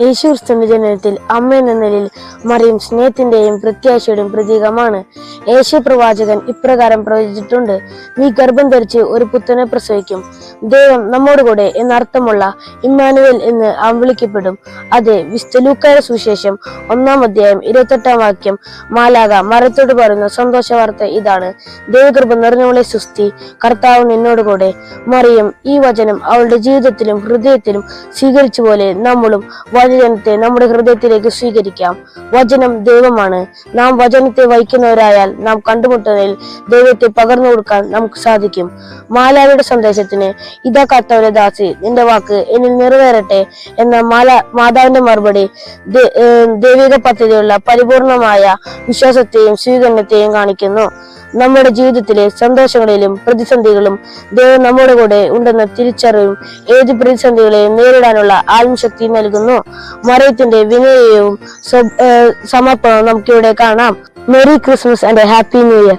യേശുക്രിസ്തുവിന്റെ ജനനത്തിൽ അമ്മ എന്ന നിലയിൽ മറിയം സ്നേഹത്തിന്റെയും പ്രത്യാശയുടെയും പ്രതീകമാണ്. യേശു പ്രവാചകൻ ഇപ്രകാരം പ്രവചിച്ചിട്ടുണ്ട്: നീ ഗർഭം ധരിച്ച് ഒരു പുത്രനെ പ്രസവിക്കും, ദൈവം നമ്മോട് കൂടെ എന്നർത്ഥമുള്ള ഇമ്മാനുവേൽ എന്ന് അവൻ വിളിക്കപ്പെടും. അതെ, വിശുദ്ധ ലൂക്കായുടെ സുവിശേഷം 1-ാം അധ്യായം 28-ാം വാക്യം മാലാഖ മറിയത്തോട് പറയുന്ന സന്തോഷ വാർത്ത ഇതാണ്: ദൈവകൃപ നിറഞ്ഞവളെ സുസ്തി, കർത്താവ് നിന്നോട് കൂടെ. മറിയം ഈ വചനം അവളുടെ ജീവിതത്തിലും ഹൃദയത്തിലും സ്വീകരിച്ച പോലെ നമ്മളും വചനത്തെ നമ്മുടെ ഹൃദയത്തിലേക്ക് സ്വീകരിക്കാം. വചനം ദൈവമാണ്. നാം വചനത്തെ വഹിക്കുന്നവരായാൽ നാം കണ്ടുമുട്ടുന്നതിൽ ദൈവത്തെ പകർന്നു കൊടുക്കാൻ നമുക്ക് സാധിക്കും. മാലാഖയുടെ സന്ദേശത്തിന് ഇതാ കർത്താവിന്റെ ദാസി, നിന്റെ വാക്ക് എന്നിൽ നിറവേറട്ടെ എന്ന മാതാവിന്റെ മറുപടി ദൈവിക പദ്ധതിയുള്ള പരിപൂർണമായ വിശ്വാസത്തെയും സ്വീകരണത്തെയും കാണിക്കുന്നു. നമ്മുടെ ജീവിതത്തിലെ സന്തോഷങ്ങളിലും പ്രതിസന്ധികളും ദൈവം നമ്മുടെ കൂടെ ഉണ്ടെന്ന തിരിച്ചറിവും ഏത് പ്രതിസന്ധികളെയും നേരിടാനുള്ള ആത്മശക്തി നൽകുന്നു. മറിയത്തിന്റെ വിനയവും സമർപ്പണവും നമുക്കിവിടെ കാണാം. Merry Christmas and happy new year.